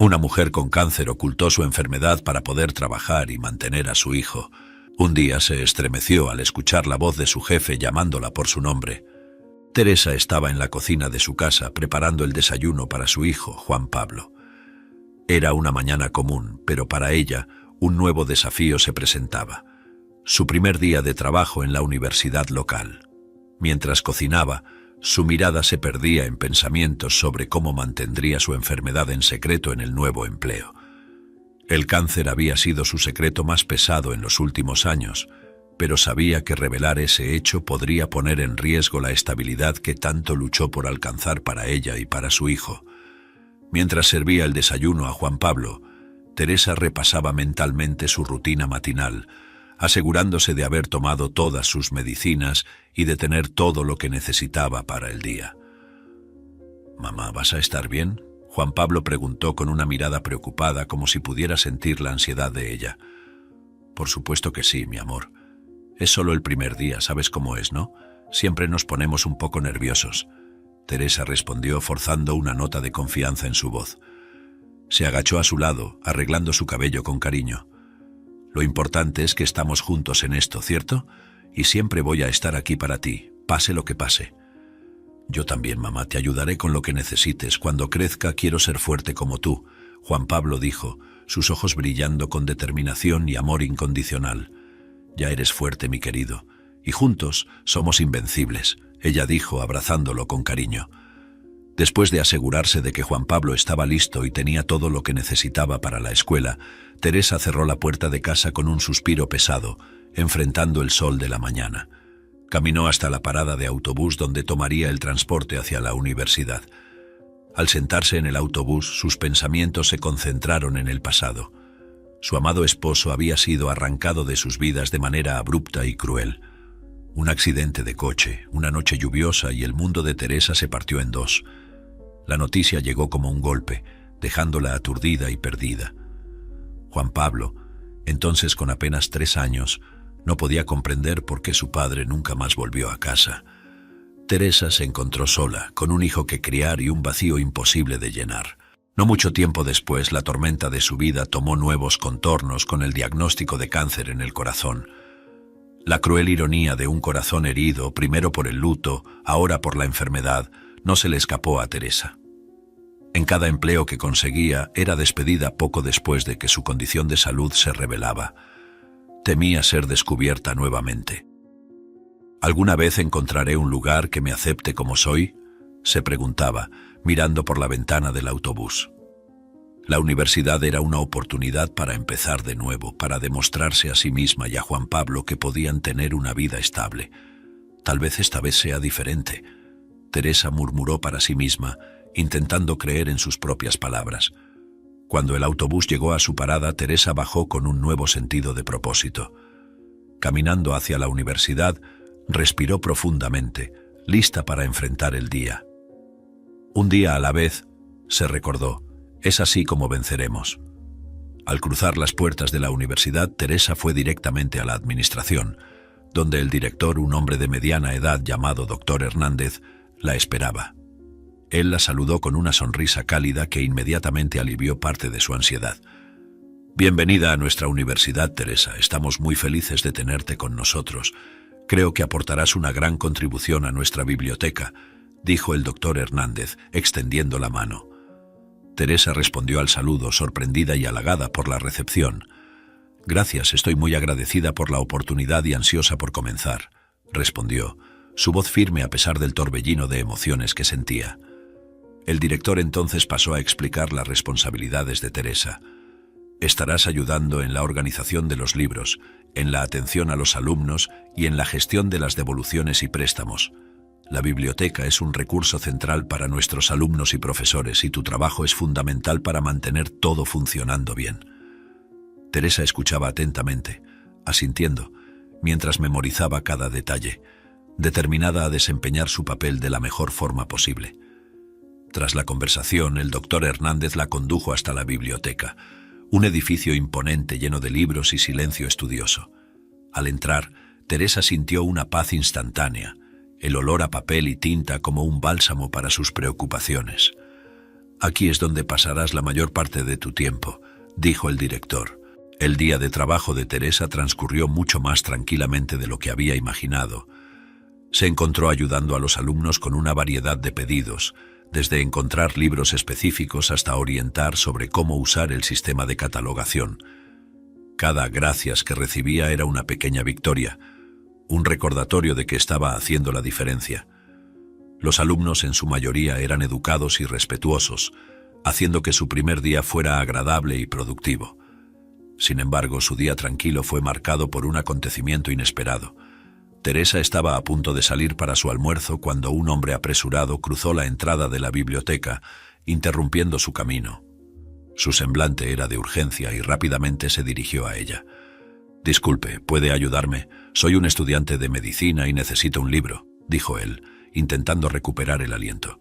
Una mujer con cáncer ocultó su enfermedad para poder trabajar y mantener a su hijo. Un día se estremeció al escuchar la voz de su jefe llamándola por su nombre. Teresa estaba en la cocina de su casa preparando el desayuno para su hijo, Juan Pablo. Era una mañana común, pero para ella un nuevo desafío se presentaba. Su primer día de trabajo en la universidad local. Mientras cocinaba, su mirada se perdía en pensamientos sobre cómo mantendría su enfermedad en secreto en el nuevo empleo. El cáncer había sido su secreto más pesado en los últimos años, pero sabía que revelar ese hecho podría poner en riesgo la estabilidad que tanto luchó por alcanzar para ella y para su hijo. Mientras servía el desayuno a Juan Pablo, Teresa repasaba mentalmente su rutina matinal, asegurándose de haber tomado todas sus medicinas y de tener todo lo que necesitaba para el día. «Mamá, ¿vas a estar bien?», Juan Pablo preguntó con una mirada preocupada, como si pudiera sentir la ansiedad de ella. «Por supuesto que sí, mi amor. Es solo el primer día, sabes cómo es, ¿no? Siempre nos ponemos un poco nerviosos», Teresa respondió forzando una nota de confianza en su voz. Se agachó a su lado, arreglando su cabello con cariño. «Lo importante es que estamos juntos en esto, ¿cierto? Y siempre voy a estar aquí para ti, pase lo que pase». «Yo también, mamá, te ayudaré con lo que necesites. Cuando crezca quiero ser fuerte como tú», Juan Pablo dijo, sus ojos brillando con determinación y amor incondicional. «Ya eres fuerte, mi querido, y juntos somos invencibles», ella dijo, abrazándolo con cariño. Después de asegurarse de que Juan Pablo estaba listo y tenía todo lo que necesitaba para la escuela, Teresa cerró la puerta de casa con un suspiro pesado, enfrentando el sol de la mañana. Caminó hasta la parada de autobús donde tomaría el transporte hacia la universidad. Al sentarse en el autobús, sus pensamientos se concentraron en el pasado. Su amado esposo había sido arrancado de sus vidas de manera abrupta y cruel. Un accidente de coche, una noche lluviosa y el mundo de Teresa se partió en dos. La noticia llegó como un golpe, dejándola aturdida y perdida. Juan Pablo, entonces con apenas 3 años, no podía comprender por qué su padre nunca más volvió a casa. Teresa se encontró sola, con un hijo que criar y un vacío imposible de llenar. No mucho tiempo después, la tormenta de su vida tomó nuevos contornos con el diagnóstico de cáncer en el corazón. La cruel ironía de un corazón herido, primero por el luto, ahora por la enfermedad, no se le escapó a Teresa. En cada empleo que conseguía, era despedida poco después de que su condición de salud se revelaba. Temía ser descubierta nuevamente. «¿Alguna vez encontraré un lugar que me acepte como soy?», se preguntaba, mirando por la ventana del autobús. La universidad era una oportunidad para empezar de nuevo, para demostrarse a sí misma y a Juan Pablo que podían tener una vida estable. «Tal vez esta vez sea diferente», Teresa murmuró para sí misma, intentando creer en sus propias palabras. Cuando el autobús llegó a su parada, Teresa bajó con un nuevo sentido de propósito. Caminando hacia la universidad, respiró profundamente, lista para enfrentar el día. «Un día a la vez», se recordó, «es así como venceremos». Al cruzar las puertas de la universidad, Teresa fue directamente a la administración, donde el director, un hombre de mediana edad llamado Dr. Hernández, la esperaba. Él la saludó con una sonrisa cálida que inmediatamente alivió parte de su ansiedad. «Bienvenida a nuestra universidad, Teresa. Estamos muy felices de tenerte con nosotros. Creo que aportarás una gran contribución a nuestra biblioteca», dijo el doctor Hernández, extendiendo la mano. Teresa respondió al saludo, sorprendida y halagada por la recepción. «Gracias, estoy muy agradecida por la oportunidad y ansiosa por comenzar», respondió, su voz firme a pesar del torbellino de emociones que sentía. El director entonces pasó a explicar las responsabilidades de Teresa. «Estarás ayudando en la organización de los libros, en la atención a los alumnos y en la gestión de las devoluciones y préstamos. La biblioteca es un recurso central para nuestros alumnos y profesores y tu trabajo es fundamental para mantener todo funcionando bien». Teresa escuchaba atentamente, asintiendo, mientras memorizaba cada detalle, determinada a desempeñar su papel de la mejor forma posible. Tras la conversación, el doctor Hernández la condujo hasta la biblioteca, un edificio imponente lleno de libros y silencio estudioso. Al entrar, Teresa sintió una paz instantánea, el olor a papel y tinta como un bálsamo para sus preocupaciones. Aquí es donde pasarás la mayor parte de tu tiempo, dijo el director. El día de trabajo de Teresa transcurrió mucho más tranquilamente de lo que había imaginado. Se encontró ayudando a los alumnos con una variedad de pedidos, desde encontrar libros específicos hasta orientar sobre cómo usar el sistema de catalogación. Cada gracias que recibía era una pequeña victoria, un recordatorio de que estaba haciendo la diferencia. Los alumnos en su mayoría eran educados y respetuosos, haciendo que su primer día fuera agradable y productivo. Sin embargo, su día tranquilo fue marcado por un acontecimiento inesperado. Teresa estaba a punto de salir para su almuerzo cuando un hombre apresurado cruzó la entrada de la biblioteca, interrumpiendo su camino. Su semblante era de urgencia y rápidamente se dirigió a ella. «Disculpe, ¿puede ayudarme? Soy un estudiante de medicina y necesito un libro», dijo él, intentando recuperar el aliento.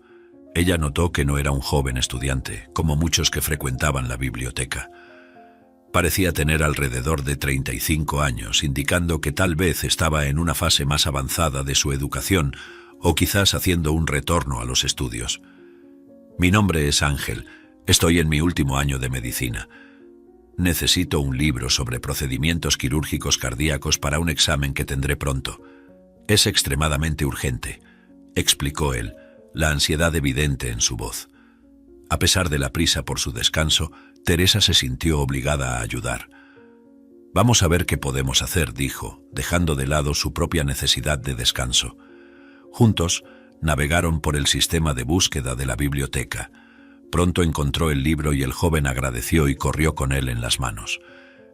Ella notó que no era un joven estudiante, como muchos que frecuentaban la biblioteca. Parecía tener alrededor de 35 años, indicando que tal vez estaba en una fase más avanzada de su educación o quizás haciendo un retorno a los estudios. «Mi nombre es Ángel. Estoy en mi último año de medicina. Necesito un libro sobre procedimientos quirúrgicos cardíacos para un examen que tendré pronto. Es extremadamente urgente», explicó él, la ansiedad evidente en su voz. A pesar de la prisa por su descanso, Teresa se sintió obligada a ayudar. «Vamos a ver qué podemos hacer», dijo, dejando de lado su propia necesidad de descanso. Juntos, navegaron por el sistema de búsqueda de la biblioteca. Pronto encontró el libro y el joven agradeció y corrió con él en las manos.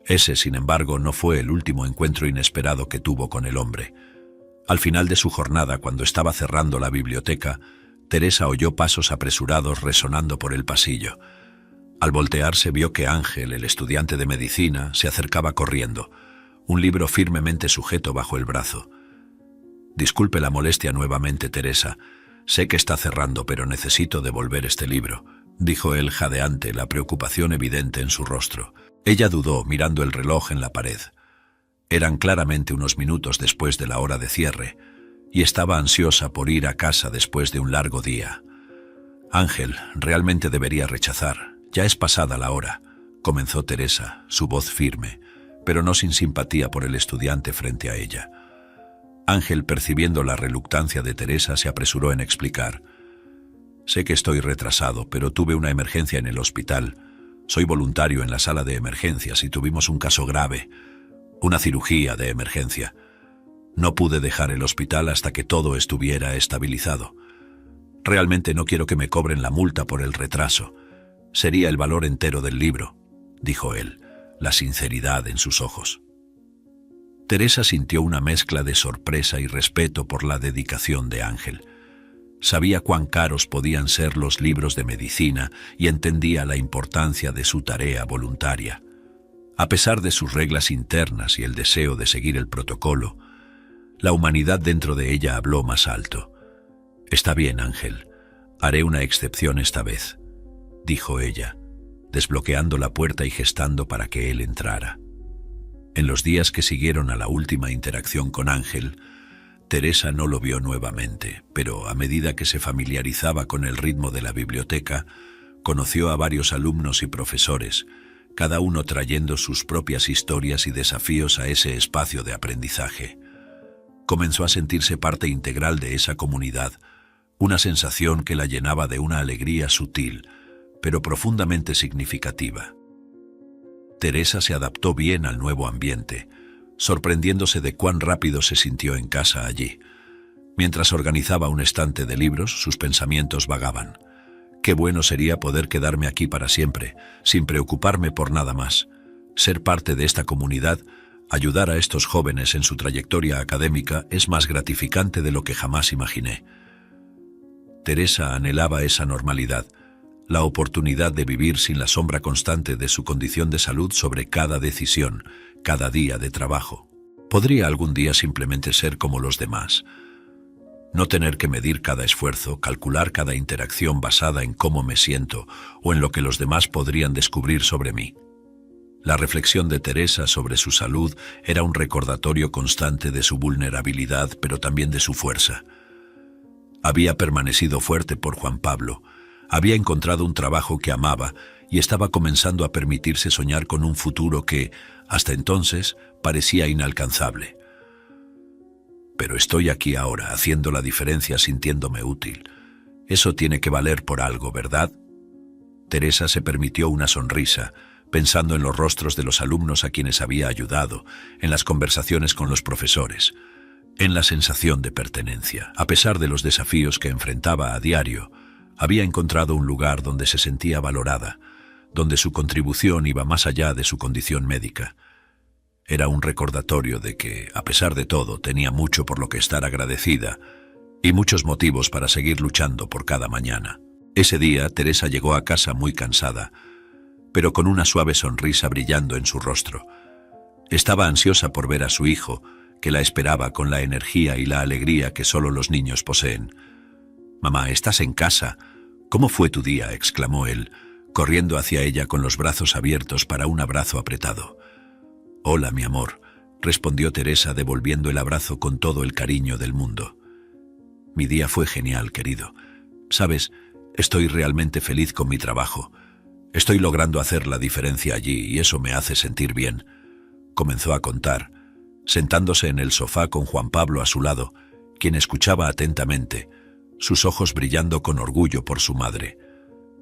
Ese, sin embargo, no fue el último encuentro inesperado que tuvo con el hombre. Al final de su jornada, cuando estaba cerrando la biblioteca, Teresa oyó pasos apresurados resonando por el pasillo. Al voltearse vio que Ángel, el estudiante de medicina, se acercaba corriendo, un libro firmemente sujeto bajo el brazo. «Disculpe la molestia nuevamente, Teresa. Sé que está cerrando, pero necesito devolver este libro», dijo él jadeante, la preocupación evidente en su rostro. Ella dudó, mirando el reloj en la pared. Eran claramente unos minutos después de la hora de cierre, y estaba ansiosa por ir a casa después de un largo día. «Ángel, realmente debería rechazar. Ya es pasada la hora», comenzó Teresa, su voz firme, pero no sin simpatía por el estudiante frente a ella. Ángel, percibiendo la reluctancia de Teresa, se apresuró en explicar. «Sé que estoy retrasado, pero tuve una emergencia en el hospital. Soy voluntario en la sala de emergencias y tuvimos un caso grave, una cirugía de emergencia. No pude dejar el hospital hasta que todo estuviera estabilizado. Realmente no quiero que me cobren la multa por el retraso. Sería el valor entero del libro», dijo él, la sinceridad en sus ojos. Teresa sintió una mezcla de sorpresa y respeto por la dedicación de Ángel. Sabía cuán caros podían ser los libros de medicina y entendía la importancia de su tarea voluntaria. A pesar de sus reglas internas y el deseo de seguir el protocolo, la humanidad dentro de ella habló más alto. «Está bien, Ángel. Haré una excepción esta vez», dijo ella, desbloqueando la puerta y gestando para que él entrara. En los días que siguieron a la última interacción con Ángel, Teresa no lo vio nuevamente, pero a medida que se familiarizaba con el ritmo de la biblioteca, conoció a varios alumnos y profesores, cada uno trayendo sus propias historias y desafíos a ese espacio de aprendizaje. Comenzó a sentirse parte integral de esa comunidad, una sensación que la llenaba de una alegría sutil, pero profundamente significativa. Teresa se adaptó bien al nuevo ambiente, sorprendiéndose de cuán rápido se sintió en casa allí. Mientras organizaba un estante de libros, sus pensamientos vagaban. «Qué bueno sería poder quedarme aquí para siempre, sin preocuparme por nada más. Ser parte de esta comunidad, ayudar a estos jóvenes en su trayectoria académica es más gratificante de lo que jamás imaginé». Teresa anhelaba esa normalidad, la oportunidad de vivir sin la sombra constante de su condición de salud sobre cada decisión, cada día de trabajo. Podría algún día simplemente ser como los demás. No tener que medir cada esfuerzo, calcular cada interacción basada en cómo me siento o en lo que los demás podrían descubrir sobre mí. La reflexión de Teresa sobre su salud era un recordatorio constante de su vulnerabilidad, pero también de su fuerza. Había permanecido fuerte por Juan Pablo, Había encontrado un trabajo que amaba y estaba comenzando a permitirse soñar con un futuro que, hasta entonces, parecía inalcanzable. Pero estoy aquí ahora, haciendo la diferencia, sintiéndome útil. Eso tiene que valer por algo, ¿verdad? Teresa se permitió una sonrisa, pensando en los rostros de los alumnos a quienes había ayudado, en las conversaciones con los profesores, en la sensación de pertenencia. A pesar de los desafíos que enfrentaba a diario, había encontrado un lugar donde se sentía valorada, donde su contribución iba más allá de su condición médica. Era un recordatorio de que, a pesar de todo, tenía mucho por lo que estar agradecida y muchos motivos para seguir luchando por cada mañana. Ese día, Teresa llegó a casa muy cansada, pero con una suave sonrisa brillando en su rostro. Estaba ansiosa por ver a su hijo, que la esperaba con la energía y la alegría que solo los niños poseen. «Mamá, ¿estás en casa? ¿Cómo fue tu día?», exclamó él, corriendo hacia ella con los brazos abiertos para un abrazo apretado. «Hola, mi amor», respondió Teresa devolviendo el abrazo con todo el cariño del mundo. «Mi día fue genial, querido. Sabes, estoy realmente feliz con mi trabajo. Estoy logrando hacer la diferencia allí y eso me hace sentir bien», comenzó a contar, sentándose en el sofá con Juan Pablo a su lado, quien escuchaba atentamente, sus ojos brillando con orgullo por su madre.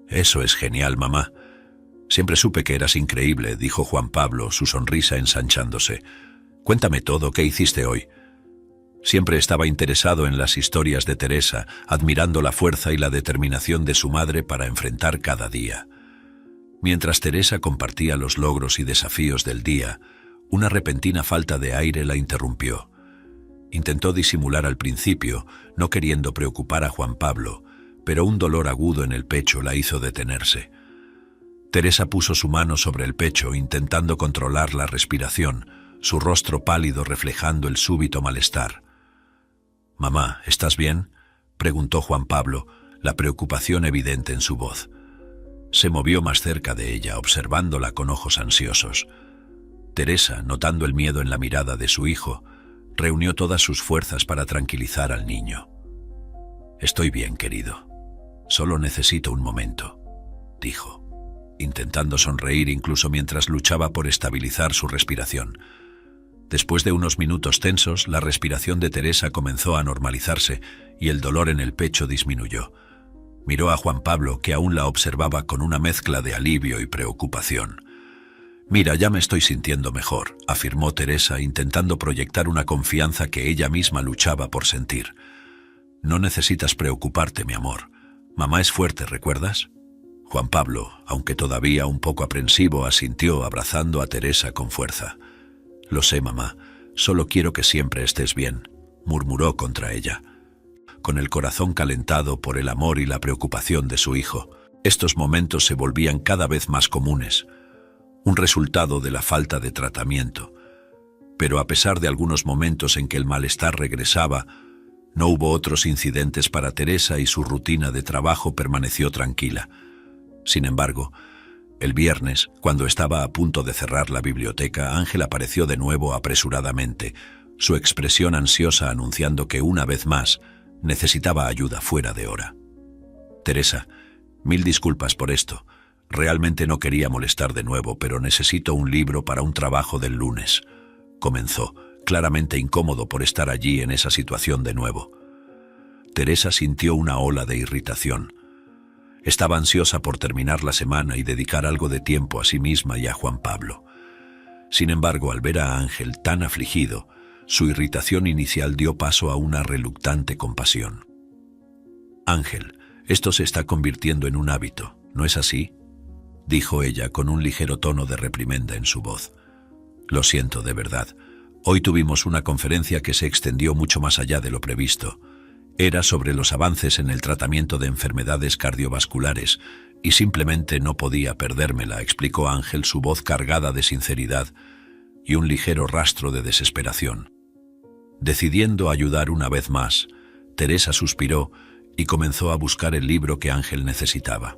«Eso es genial, mamá. Siempre supe que eras increíble», dijo Juan Pablo, su sonrisa ensanchándose. «Cuéntame todo, ¿qué hiciste hoy?». Siempre estaba interesado en las historias de Teresa, admirando la fuerza y la determinación de su madre para enfrentar cada día. Mientras Teresa compartía los logros y desafíos del día, una repentina falta de aire la interrumpió. Intentó disimular al principio, no queriendo preocupar a Juan Pablo, pero un dolor agudo en el pecho la hizo detenerse. Teresa puso su mano sobre el pecho, intentando controlar la respiración, su rostro pálido reflejando el súbito malestar. «Mamá, ¿estás bien?», preguntó Juan Pablo, la preocupación evidente en su voz. Se movió más cerca de ella, observándola con ojos ansiosos. Teresa, notando el miedo en la mirada de su hijo, reunió todas sus fuerzas para tranquilizar al niño. «Estoy bien, querido. Solo necesito un momento», dijo, intentando sonreír incluso mientras luchaba por estabilizar su respiración. Después de unos minutos tensos, la respiración de Teresa comenzó a normalizarse y el dolor en el pecho disminuyó. Miró a Juan Pablo, que aún la observaba con una mezcla de alivio y preocupación. «Mira, ya me estoy sintiendo mejor», afirmó Teresa, intentando proyectar una confianza que ella misma luchaba por sentir. «No necesitas preocuparte, mi amor. Mamá es fuerte, ¿recuerdas?». Juan Pablo, aunque todavía un poco aprensivo, asintió abrazando a Teresa con fuerza. «Lo sé, mamá. Solo quiero que siempre estés bien», murmuró contra ella, con el corazón calentado por el amor y la preocupación de su hijo. Estos momentos se volvían cada vez más comunes, un resultado de la falta de tratamiento. Pero a pesar de algunos momentos en que el malestar regresaba, no hubo otros incidentes para Teresa y su rutina de trabajo permaneció tranquila. Sin embargo, el viernes, cuando estaba a punto de cerrar la biblioteca, Ángel apareció de nuevo apresuradamente, su expresión ansiosa anunciando que una vez más necesitaba ayuda fuera de hora. «Teresa, 1000 disculpas por esto. Realmente no quería molestar de nuevo, pero necesito un libro para un trabajo del lunes», comenzó, claramente incómodo por estar allí en esa situación de nuevo. Teresa sintió una ola de irritación. Estaba ansiosa por terminar la semana y dedicar algo de tiempo a sí misma y a Juan Pablo. Sin embargo, al ver a Ángel tan afligido, su irritación inicial dio paso a una reluctante compasión. «Ángel, esto se está convirtiendo en un hábito, ¿no es así?», dijo ella con un ligero tono de reprimenda en su voz. «Lo siento, de verdad. Hoy tuvimos una conferencia que se extendió mucho más allá de lo previsto. Era sobre los avances en el tratamiento de enfermedades cardiovasculares y simplemente no podía perdérmela», explicó Ángel, su voz cargada de sinceridad y un ligero rastro de desesperación. Decidiendo ayudar una vez más, Teresa suspiró y comenzó a buscar el libro que Ángel necesitaba.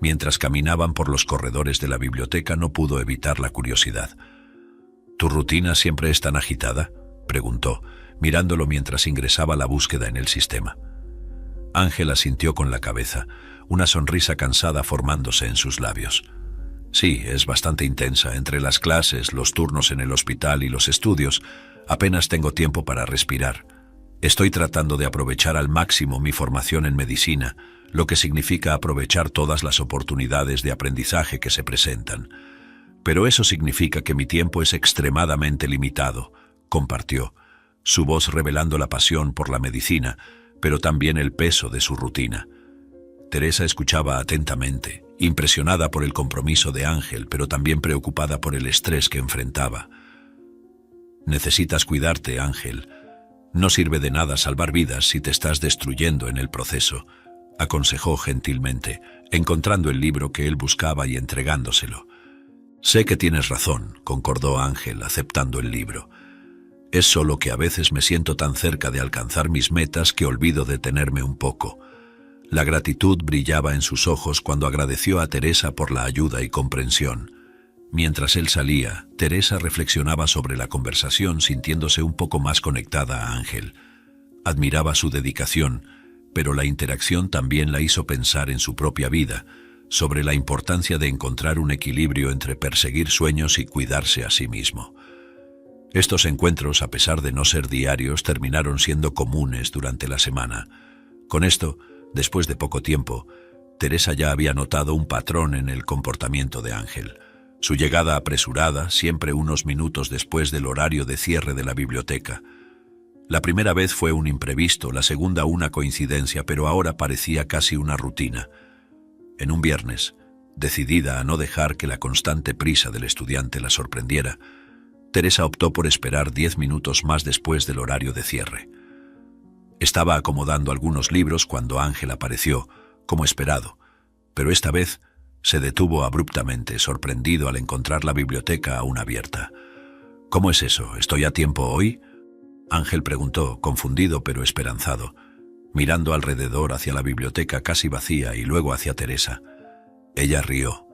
Mientras caminaban por los corredores de la biblioteca, no pudo evitar la curiosidad. «¿Tu rutina siempre es tan agitada?», preguntó, mirándolo mientras ingresaba la búsqueda en el sistema. Ángel asintió con la cabeza, una sonrisa cansada formándose en sus labios. Sí, es bastante intensa. Entre las clases, los turnos en el hospital y los estudios, apenas tengo tiempo para respirar. Estoy tratando de aprovechar al máximo mi formación en medicina, lo que significa aprovechar todas las oportunidades de aprendizaje que se presentan. Pero eso significa que mi tiempo es extremadamente limitado, compartió, su voz revelando la pasión por la medicina, pero también el peso de su rutina. Teresa escuchaba atentamente, impresionada por el compromiso de Ángel, pero también preocupada por el estrés que enfrentaba. Necesitas cuidarte, Ángel. No sirve de nada salvar vidas si te estás destruyendo en el proceso, aconsejó gentilmente, encontrando el libro que él buscaba y entregándoselo. Sé que tienes razón, concordó Ángel, aceptando el libro. Es solo que a veces me siento tan cerca de alcanzar mis metas que olvido detenerme un poco. La gratitud brillaba en sus ojos cuando agradeció a Teresa por la ayuda y comprensión. Mientras él salía, Teresa reflexionaba sobre la conversación, sintiéndose un poco más conectada a Ángel. Admiraba su dedicación, pero la interacción también la hizo pensar en su propia vida, sobre la importancia de encontrar un equilibrio entre perseguir sueños y cuidarse a sí mismo. Estos encuentros, a pesar de no ser diarios, terminaron siendo comunes durante la semana. Con esto, después de poco tiempo, Teresa ya había notado un patrón en el comportamiento de Ángel. Su llegada apresurada, siempre unos minutos después del horario de cierre de la biblioteca. La primera vez fue un imprevisto, la segunda una coincidencia, pero ahora parecía casi una rutina. En un viernes, decidida a no dejar que la constante prisa del estudiante la sorprendiera, Teresa optó por esperar 10 minutos más después del horario de cierre. Estaba acomodando algunos libros cuando Ángel apareció, como esperado, pero esta vez se detuvo abruptamente, sorprendido al encontrar la biblioteca aún abierta. ¿Cómo es eso? ¿Estoy a tiempo hoy? Ángel preguntó, confundido pero esperanzado, mirando alrededor hacia la biblioteca casi vacía y luego hacia Teresa. Ella rió.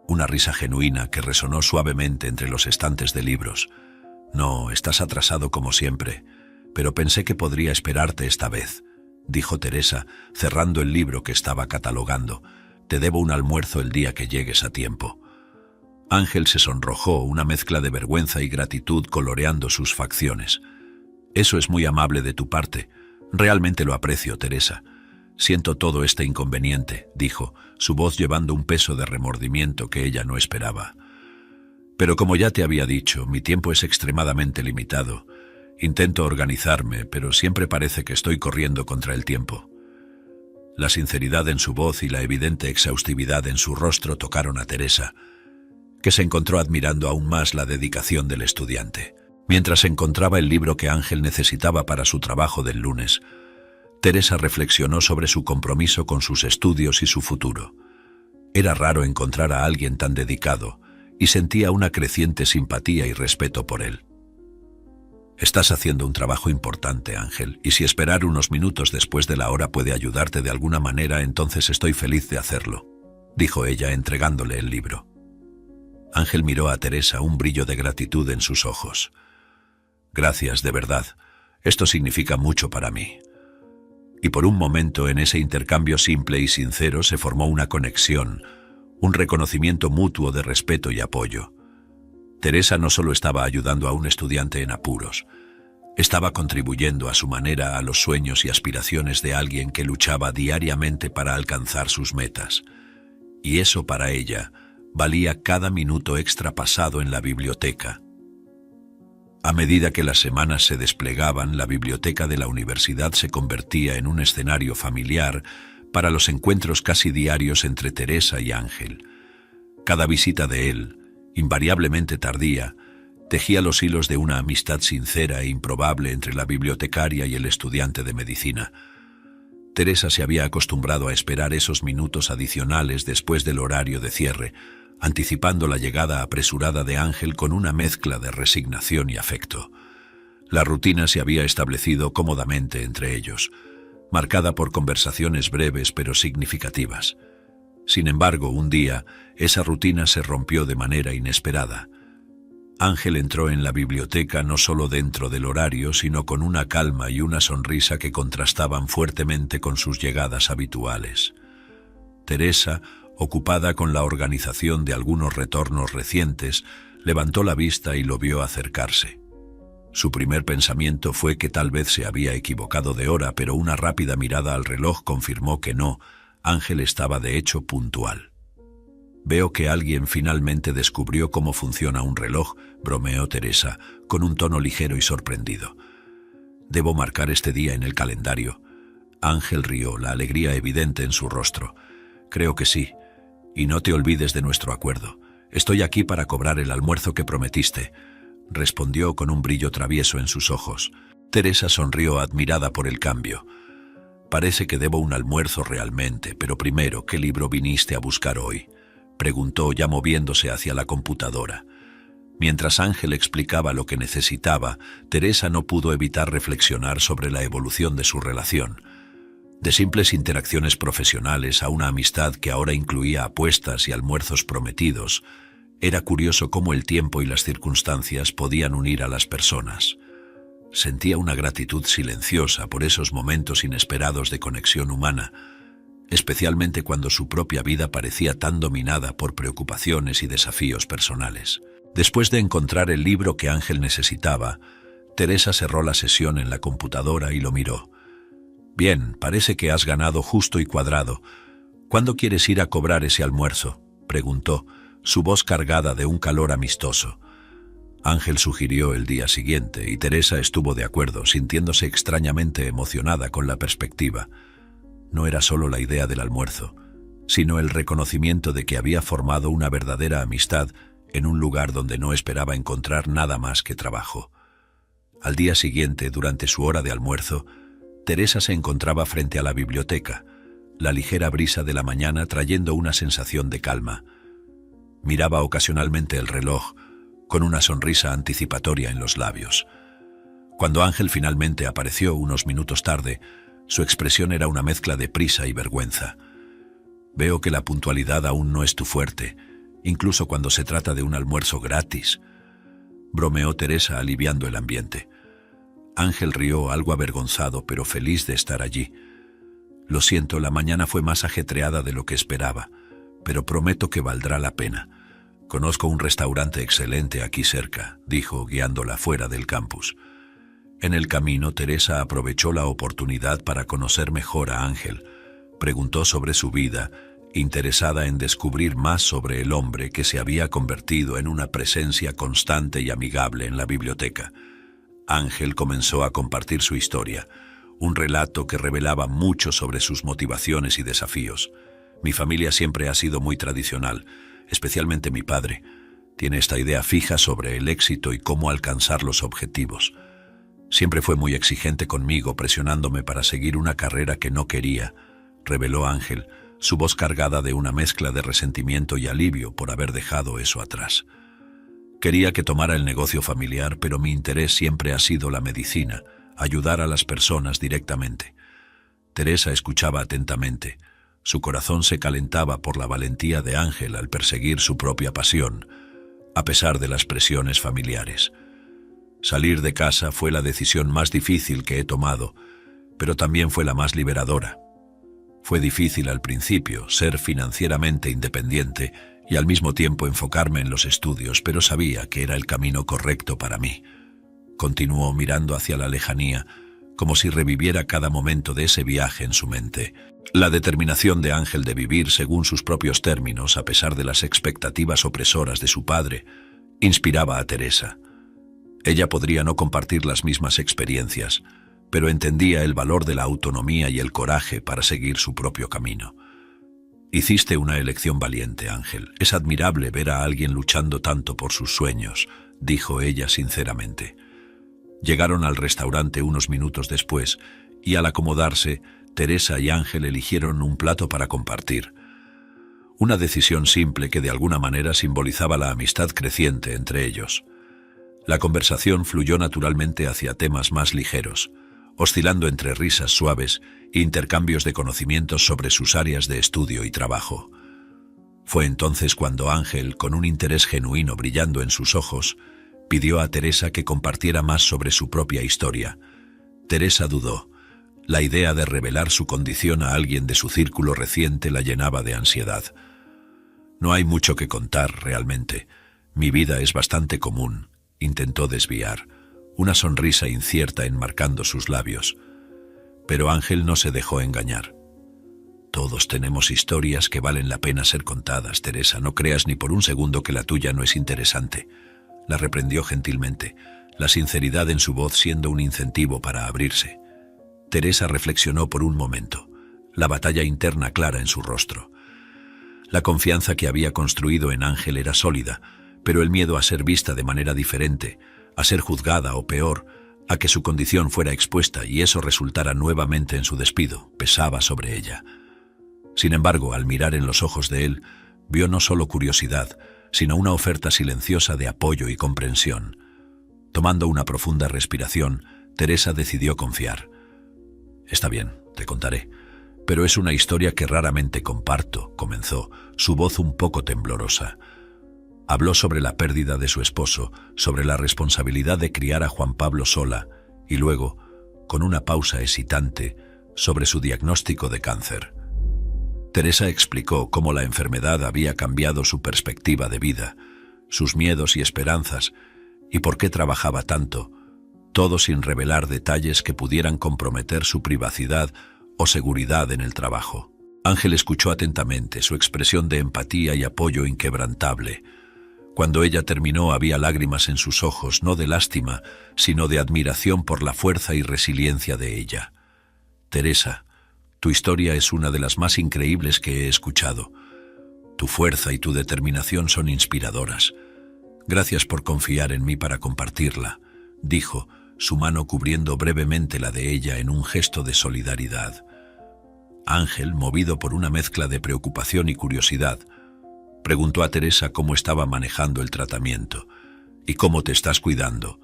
Una risa genuina que resonó suavemente entre los estantes de libros. No, estás atrasado como siempre, pero pensé que podría esperarte esta vez, dijo Teresa, cerrando el libro que estaba catalogando. Te debo un almuerzo el día que llegues a tiempo. Ángel se sonrojó, una mezcla de vergüenza y gratitud coloreando sus facciones. Eso es muy amable de tu parte. Realmente lo aprecio, Teresa. Siento todo este inconveniente, dijo, su voz llevando un peso de remordimiento que ella no esperaba. Pero como ya te había dicho, mi tiempo es extremadamente limitado. Intento organizarme, pero siempre parece que estoy corriendo contra el tiempo. La sinceridad en su voz y la evidente exhaustividad en su rostro tocaron a Teresa, que se encontró admirando aún más la dedicación del estudiante. Mientras encontraba el libro que Ángel necesitaba para su trabajo del lunes, Teresa reflexionó sobre su compromiso con sus estudios y su futuro. Era raro encontrar a alguien tan dedicado y sentía una creciente simpatía y respeto por él. Estás haciendo un trabajo importante, Ángel, y si esperar unos minutos después de la hora puede ayudarte de alguna manera, entonces estoy feliz de hacerlo, dijo ella entregándole el libro. Ángel miró a Teresa, un brillo de gratitud en sus ojos. Gracias, de verdad. Esto significa mucho para mí. Y por un momento en ese intercambio simple y sincero se formó una conexión, un reconocimiento mutuo de respeto y apoyo. Teresa no solo estaba ayudando a un estudiante en apuros, estaba contribuyendo a su manera a los sueños y aspiraciones de alguien que luchaba diariamente para alcanzar sus metas. Y eso para ella valía cada minuto extra pasado en la biblioteca. A medida que las semanas se desplegaban, la biblioteca de la universidad se convertía en un escenario familiar para los encuentros casi diarios entre Teresa y Ángel. Cada visita de él, invariablemente tardía, tejía los hilos de una amistad sincera e improbable entre la bibliotecaria y el estudiante de medicina. Teresa se había acostumbrado a esperar esos minutos adicionales después del horario de cierre, anticipando la llegada apresurada de Ángel con una mezcla de resignación y afecto. La rutina se había establecido cómodamente entre ellos, marcada por conversaciones breves pero significativas. Sin embargo, un día, esa rutina se rompió de manera inesperada. Ángel entró en la biblioteca no solo dentro del horario, sino con una calma y una sonrisa que contrastaban fuertemente con sus llegadas habituales. Teresa, ocupada con la organización de algunos retornos recientes, levantó la vista y lo vio acercarse. Su primer pensamiento fue que tal vez se había equivocado de hora, pero una rápida mirada al reloj confirmó que no. Ángel estaba de hecho puntual. «Veo que alguien finalmente descubrió cómo funciona un reloj», bromeó Teresa, con un tono ligero y sorprendido. «Debo marcar este día en el calendario». Ángel rió, la alegría evidente en su rostro. «Creo que sí. Y no te olvides de nuestro acuerdo. Estoy aquí para cobrar el almuerzo que prometiste», respondió con un brillo travieso en sus ojos. Teresa sonrió admirada por el cambio. «Parece que debo un almuerzo realmente, pero primero, ¿qué libro viniste a buscar hoy?», preguntó ya moviéndose hacia la computadora. Mientras Ángel explicaba lo que necesitaba, Teresa no pudo evitar reflexionar sobre la evolución de su relación. De simples interacciones profesionales a una amistad que ahora incluía apuestas y almuerzos prometidos, era curioso cómo el tiempo y las circunstancias podían unir a las personas. Sentía una gratitud silenciosa por esos momentos inesperados de conexión humana, especialmente cuando su propia vida parecía tan dominada por preocupaciones y desafíos personales. Después de encontrar el libro que Ángel necesitaba, Teresa cerró la sesión en la computadora y lo miró. «Bien, parece que has ganado justo y cuadrado. ¿Cuándo quieres ir a cobrar ese almuerzo?», preguntó, su voz cargada de un calor amistoso. Ángel sugirió el día siguiente y Teresa estuvo de acuerdo, sintiéndose extrañamente emocionada con la perspectiva. No era solo la idea del almuerzo, sino el reconocimiento de que había formado una verdadera amistad en un lugar donde no esperaba encontrar nada más que trabajo. Al día siguiente, durante su hora de almuerzo, Teresa se encontraba frente a la biblioteca, la ligera brisa de la mañana trayendo una sensación de calma. Miraba ocasionalmente el reloj, con una sonrisa anticipatoria en los labios. Cuando Ángel finalmente apareció unos minutos tarde, su expresión era una mezcla de prisa y vergüenza. «Veo que la puntualidad aún no es tu fuerte, incluso cuando se trata de un almuerzo gratis», bromeó Teresa aliviando el ambiente. Ángel rió, algo avergonzado pero feliz de estar allí. «Lo siento, la mañana fue más ajetreada de lo que esperaba, pero prometo que valdrá la pena. Conozco un restaurante excelente aquí cerca», dijo, guiándola fuera del campus. En el camino, Teresa aprovechó la oportunidad para conocer mejor a Ángel. Preguntó sobre su vida, interesada en descubrir más sobre el hombre que se había convertido en una presencia constante y amigable en la biblioteca. Ángel comenzó a compartir su historia, un relato que revelaba mucho sobre sus motivaciones y desafíos. «Mi familia siempre ha sido muy tradicional, especialmente mi padre. Tiene esta idea fija sobre el éxito y cómo alcanzar los objetivos. Siempre fue muy exigente conmigo, presionándome para seguir una carrera que no quería», reveló Ángel, su voz cargada de una mezcla de resentimiento y alivio por haber dejado eso atrás. «Quería que tomara el negocio familiar, pero mi interés siempre ha sido la medicina, ayudar a las personas directamente». Teresa escuchaba atentamente. Su corazón se calentaba por la valentía de Ángel al perseguir su propia pasión, a pesar de las presiones familiares. Salir de casa fue la decisión más difícil que he tomado, pero también fue la más liberadora. Fue difícil al principio ser financieramente independiente y al mismo tiempo enfocarme en los estudios, pero sabía que era el camino correcto para mí. Continuó mirando hacia la lejanía, como si reviviera cada momento de ese viaje en su mente. La determinación de Ángel de vivir según sus propios términos, a pesar de las expectativas opresoras de su padre, inspiraba a Teresa. Ella podría no compartir las mismas experiencias, pero entendía el valor de la autonomía y el coraje para seguir su propio camino. «Hiciste una elección valiente, Ángel. Es admirable ver a alguien luchando tanto por sus sueños», dijo ella sinceramente. Llegaron al restaurante unos minutos después y al acomodarse, Teresa y Ángel eligieron un plato para compartir. Una decisión simple que de alguna manera simbolizaba la amistad creciente entre ellos. La conversación fluyó naturalmente hacia temas más ligeros, oscilando entre risas suaves e intercambios de conocimientos sobre sus áreas de estudio y trabajo. Fue entonces cuando Ángel, con un interés genuino brillando en sus ojos, pidió a Teresa que compartiera más sobre su propia historia. Teresa dudó. La idea de revelar su condición a alguien de su círculo reciente la llenaba de ansiedad. «No hay mucho que contar, realmente. Mi vida es bastante común», intentó desviar, una sonrisa incierta enmarcando sus labios. Pero Ángel no se dejó engañar. «Todos tenemos historias que valen la pena ser contadas, Teresa. No creas ni por un segundo que la tuya no es interesante», la reprendió gentilmente, la sinceridad en su voz siendo un incentivo para abrirse. Teresa reflexionó por un momento, la batalla interna clara en su rostro. La confianza que había construido en Ángel era sólida, pero el miedo a ser vista de manera diferente, a ser juzgada o peor, a que su condición fuera expuesta y eso resultara nuevamente en su despido, pesaba sobre ella. Sin embargo, al mirar en los ojos de él, vio no solo curiosidad, sino una oferta silenciosa de apoyo y comprensión. Tomando una profunda respiración, Teresa decidió confiar. «Está bien, te contaré, pero es una historia que raramente comparto», comenzó, su voz un poco temblorosa. Habló sobre la pérdida de su esposo, sobre la responsabilidad de criar a Juan Pablo sola, y luego, con una pausa hesitante, sobre su diagnóstico de cáncer. Teresa explicó cómo la enfermedad había cambiado su perspectiva de vida, sus miedos y esperanzas, y por qué trabajaba tanto, todo sin revelar detalles que pudieran comprometer su privacidad o seguridad en el trabajo. Ángel escuchó atentamente, su expresión de empatía y apoyo inquebrantable. Cuando ella terminó había lágrimas en sus ojos, no de lástima, sino de admiración por la fuerza y resiliencia de ella. «Teresa, tu historia es una de las más increíbles que he escuchado. Tu fuerza y tu determinación son inspiradoras. Gracias por confiar en mí para compartirla», dijo, su mano cubriendo brevemente la de ella en un gesto de solidaridad. Ángel, movido por una mezcla de preocupación y curiosidad, preguntó a Teresa cómo estaba manejando el tratamiento. «¿Y cómo te estás cuidando?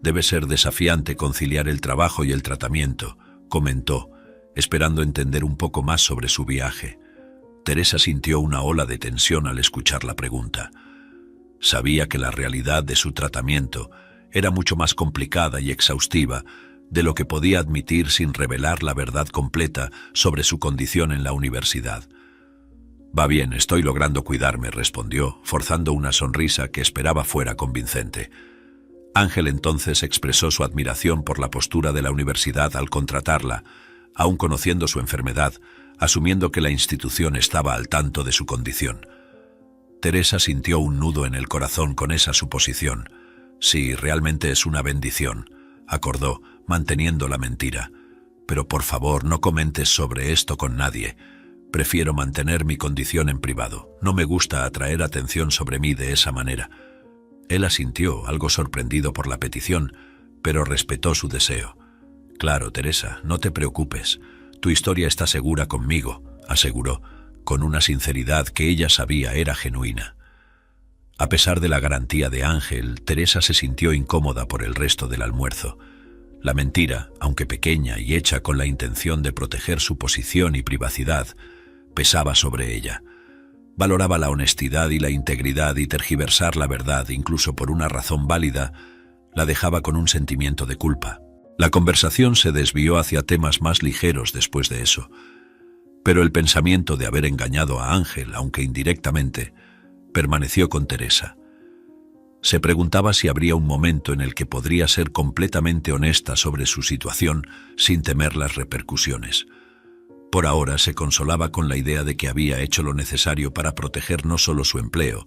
Debe ser desafiante conciliar el trabajo y el tratamiento», comentó, esperando entender un poco más sobre su viaje. Teresa sintió una ola de tensión al escuchar la pregunta. Sabía que la realidad de su tratamiento era mucho más complicada y exhaustiva de lo que podía admitir sin revelar la verdad completa sobre su condición en la universidad. «Va bien, estoy logrando cuidarme», respondió, forzando una sonrisa que esperaba fuera convincente. Ángel entonces expresó su admiración por la postura de la universidad al contratarla, aun conociendo su enfermedad, asumiendo que la institución estaba al tanto de su condición. Teresa sintió un nudo en el corazón con esa suposición. «Sí, realmente es una bendición», acordó, manteniendo la mentira. «Pero por favor, no comentes sobre esto con nadie. Prefiero mantener mi condición en privado. No me gusta atraer atención sobre mí de esa manera». Él asintió, algo sorprendido por la petición, pero respetó su deseo. «Claro, Teresa, no te preocupes. Tu historia está segura conmigo», aseguró, con una sinceridad que ella sabía era genuina. A pesar de la garantía de Ángel, Teresa se sintió incómoda por el resto del almuerzo. La mentira, aunque pequeña y hecha con la intención de proteger su posición y privacidad, pesaba sobre ella. Valoraba la honestidad y la integridad y tergiversar la verdad, incluso por una razón válida, la dejaba con un sentimiento de culpa. La conversación se desvió hacia temas más ligeros después de eso, pero el pensamiento de haber engañado a Ángel, aunque indirectamente, permaneció con Teresa. Se preguntaba si habría un momento en el que podría ser completamente honesta sobre su situación sin temer las repercusiones. Por ahora se consolaba con la idea de que había hecho lo necesario para proteger no solo su empleo,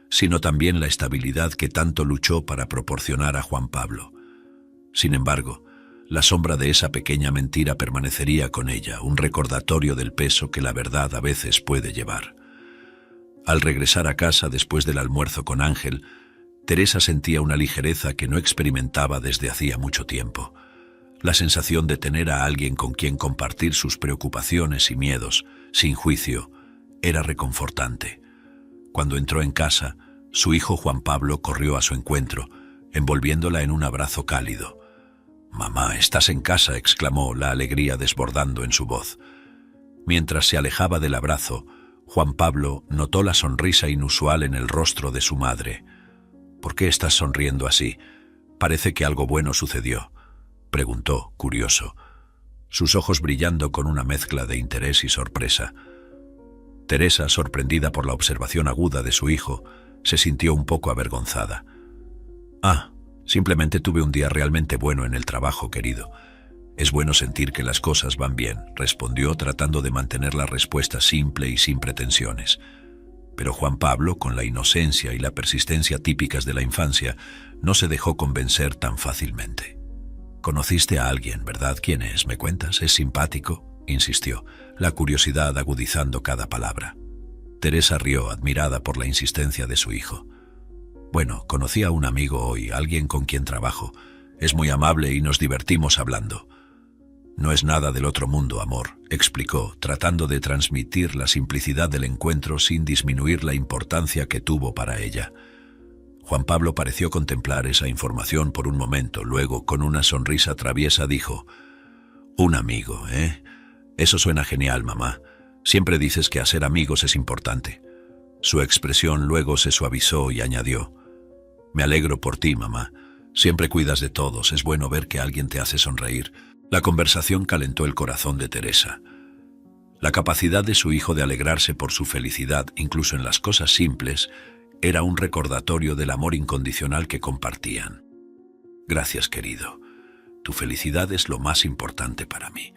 sino también la estabilidad que tanto luchó para proporcionar a Juan Pablo. Sin embargo, la sombra de esa pequeña mentira permanecería con ella, un recordatorio del peso que la verdad a veces puede llevar. Al regresar a casa después del almuerzo con Ángel, Teresa sentía una ligereza que no experimentaba desde hacía mucho tiempo. La sensación de tener a alguien con quien compartir sus preocupaciones y miedos, sin juicio, era reconfortante. Cuando entró en casa, su hijo Juan Pablo corrió a su encuentro, envolviéndola en un abrazo cálido. «Mamá, ¿estás en casa?», exclamó, la alegría desbordando en su voz. Mientras se alejaba del abrazo, Juan Pablo notó la sonrisa inusual en el rostro de su madre. «¿Por qué estás sonriendo así? Parece que algo bueno sucedió», preguntó, curioso. sus ojos brillando con una mezcla de interés y sorpresa. Teresa, sorprendida por la observación aguda de su hijo, se sintió un poco avergonzada. «Ah, simplemente tuve un día realmente bueno en el trabajo, querido. Es bueno sentir que las cosas van bien», respondió tratando de mantener la respuesta simple y sin pretensiones. Pero Juan Pablo, con la inocencia y la persistencia típicas de la infancia, no se dejó convencer tan fácilmente. «Conociste a alguien, ¿verdad? ¿Quién es? ¿Me cuentas? ¿Es simpático?», insistió, la curiosidad agudizando cada palabra. Teresa rió, admirada por la insistencia de su hijo. «Bueno, conocí a un amigo hoy, alguien con quien trabajo. Es muy amable y nos divertimos hablando». «No es nada del otro mundo, amor», explicó, tratando de transmitir la simplicidad del encuentro sin disminuir la importancia que tuvo para ella. Juan Pablo pareció contemplar esa información por un momento, luego, con una sonrisa traviesa, dijo: «Un amigo, ¿eh? Eso suena genial, mamá. Siempre dices que hacer amigos es importante». Su expresión luego se suavizó y añadió: «Me alegro por ti, mamá. Siempre cuidas de todos, es bueno ver que alguien te hace sonreír». La conversación calentó el corazón de Teresa. La capacidad de su hijo de alegrarse por su felicidad, incluso en las cosas simples, era un recordatorio del amor incondicional que compartían. «Gracias, querido. Tu felicidad es lo más importante para mí»,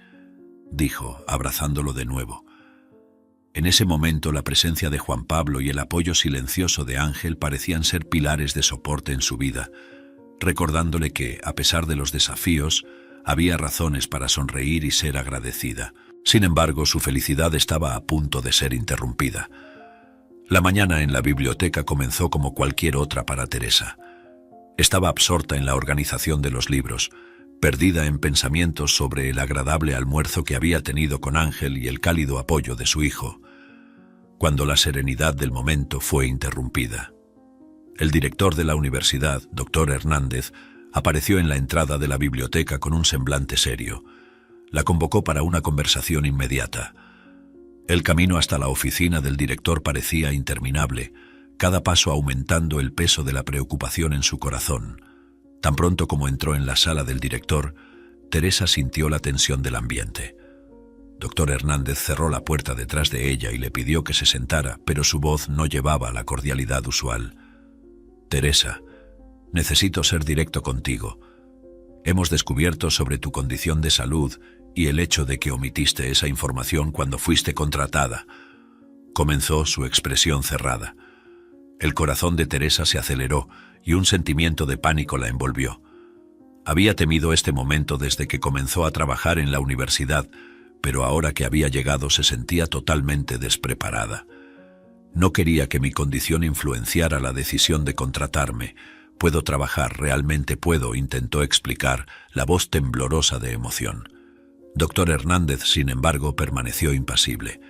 dijo, abrazándolo de nuevo. En ese momento, la presencia de Juan Pablo y el apoyo silencioso de Ángel parecían ser pilares de soporte en su vida, recordándole que, a pesar de los desafíos, había razones para sonreír y ser agradecida. Sin embargo, su felicidad estaba a punto de ser interrumpida. La mañana en la biblioteca comenzó como cualquier otra para Teresa. Estaba absorta en la organización de los libros, perdida en pensamientos sobre el agradable almuerzo que había tenido con Ángel y el cálido apoyo de su hijo, cuando la serenidad del momento fue interrumpida. El director de la universidad, doctor Hernández, apareció en la entrada de la biblioteca con un semblante serio. La convocó para una conversación inmediata. El camino hasta la oficina del director parecía interminable, cada paso aumentando el peso de la preocupación en su corazón. Tan pronto como entró en la sala del director, Teresa sintió la tensión del ambiente. Doctor Hernández cerró la puerta detrás de ella y le pidió que se sentara, pero su voz no llevaba la cordialidad usual. «Teresa, necesito ser directo contigo. Hemos descubierto sobre tu condición de salud y el hecho de que omitiste esa información cuando fuiste contratada», comenzó, su expresión cerrada. El corazón de Teresa se aceleró y un sentimiento de pánico la envolvió. Había temido este momento desde que comenzó a trabajar en la universidad, pero ahora que había llegado se sentía totalmente despreparada. «No quería que mi condición influenciara la decisión de contratarme. Puedo trabajar, realmente puedo», intentó explicar, la voz temblorosa de emoción. Doctor Hernández, sin embargo, permaneció impasible.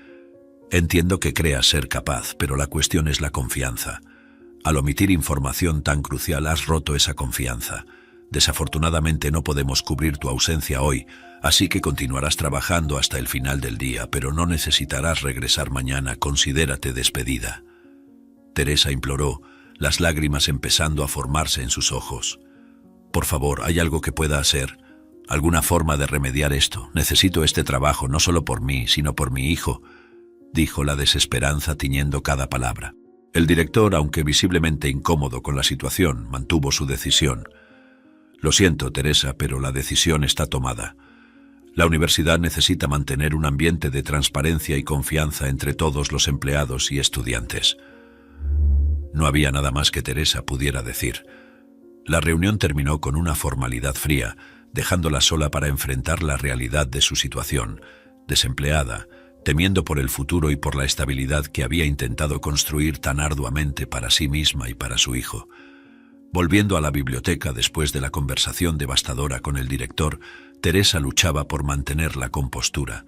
«Entiendo que creas ser capaz, pero la cuestión es la confianza. Al omitir información tan crucial has roto esa confianza. Desafortunadamente no podemos cubrir tu ausencia hoy, así que continuarás trabajando hasta el final del día, pero no necesitarás regresar mañana, considérate despedida». Teresa imploró, las lágrimas empezando a formarse en sus ojos. «Por favor, ¿hay algo que pueda hacer? ¿Alguna forma de remediar esto? Necesito este trabajo, no solo por mí, sino por mi hijo», dijo la desesperanza tiñendo cada palabra. El director, aunque visiblemente incómodo con la situación, mantuvo su decisión. «Lo siento, Teresa, pero la decisión está tomada. La universidad necesita mantener un ambiente de transparencia y confianza entre todos los empleados y estudiantes». No había nada más que Teresa pudiera decir. La reunión terminó con una formalidad fría, dejándola sola para enfrentar la realidad de su situación, desempleada, temiendo por el futuro y por la estabilidad que había intentado construir tan arduamente para sí misma y para su hijo. Volviendo a la biblioteca después de la conversación devastadora con el director, Teresa luchaba por mantener la compostura.